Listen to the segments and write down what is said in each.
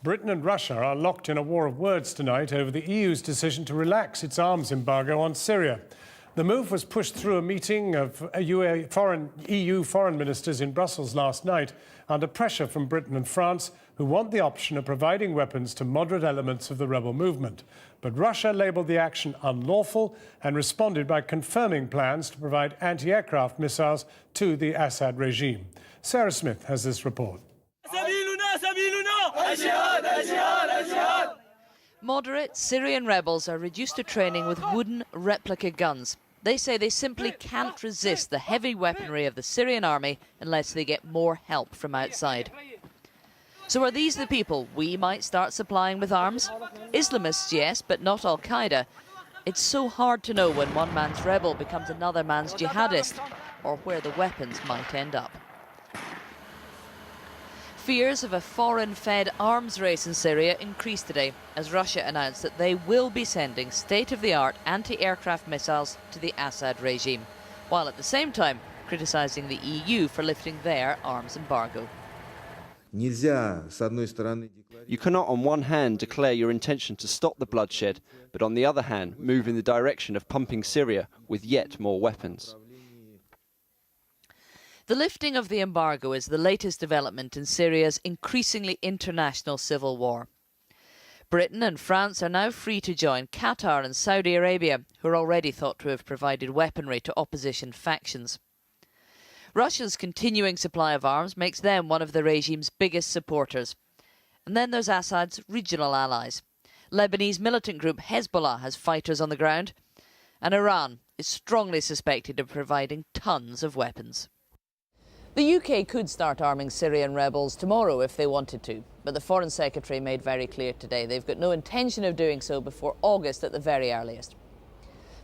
Britain and Russia are locked in a war of words tonight over the EU's decision to relax its arms embargo on Syria. The move was pushed through a meeting of EU foreign ministers in Brussels last night under pressure from Britain and France, who want the option of providing weapons to moderate elements of the rebel movement. But Russia labelled the action unlawful and responded by confirming plans to provide anti-aircraft missiles to the Assad regime. Sarah Smith has this report. Moderate Syrian rebels are reduced to training with wooden replica guns. They say they simply can't resist the heavy weaponry of the Syrian army unless they get more help from outside. So are these the people we might start supplying with arms? Islamists, yes, but not Al-Qaeda. It's so hard to know when one man's rebel becomes another man's jihadist, or where the weapons might end up. Fears of a foreign-fed arms race in Syria increased today as Russia announced that they will be sending state-of-the-art anti-aircraft missiles to the Assad regime, while at the same time criticising the EU for lifting their arms embargo. You cannot on one hand declare your intention to stop the bloodshed, but on the other hand move in the direction of pumping Syria with yet more weapons. The lifting of the embargo is the latest development in Syria's increasingly international civil war. Britain and France are now free to join Qatar and Saudi Arabia, who are already thought to have provided weaponry to opposition factions. Russia's continuing supply of arms makes them one of the regime's biggest supporters. And then there's Assad's regional allies. Lebanese militant group Hezbollah has fighters on the ground, and Iran is strongly suspected of providing tons of weapons. The UK could start arming Syrian rebels tomorrow if they wanted to, but the Foreign Secretary made very clear today they've got no intention of doing so before August at the very earliest.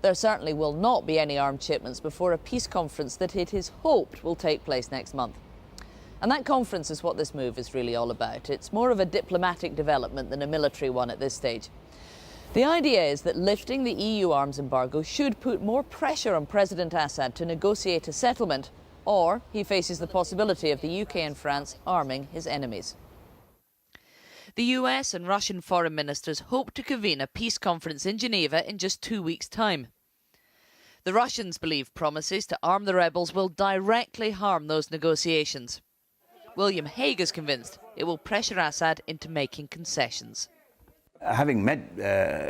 There certainly will not be any armed shipments before a peace conference that it is hoped will take place next month. And that conference is what this move is really all about. It's more of a diplomatic development than a military one at this stage. The idea is that lifting the EU arms embargo should put more pressure on President Assad to negotiate a settlement, or he faces the possibility of the UK and France arming his enemies. The US and Russian foreign ministers hope to convene a peace conference in Geneva in just 2 weeks' time. The Russians believe promises to arm the rebels will directly harm those negotiations. William Hague is convinced it will pressure Assad into making concessions. Having met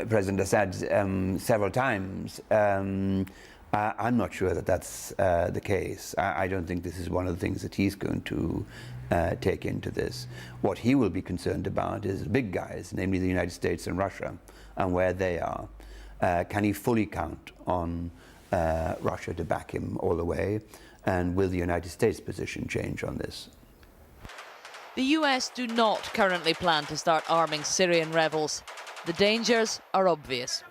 President Assad several times, I'm not sure that that's the case. I don't think this is one of the things that he's going to take into this. What he will be concerned about is the big guys, namely the United States and Russia, and where they are. Can he fully count on Russia to back him all the way? And will the United States' position change on this? The US do not currently plan to start arming Syrian rebels. The dangers are obvious.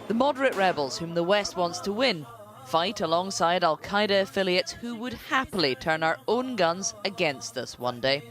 The moderate rebels whom the West wants to win fight alongside Al-Qaeda affiliates who would happily turn our own guns against us one day.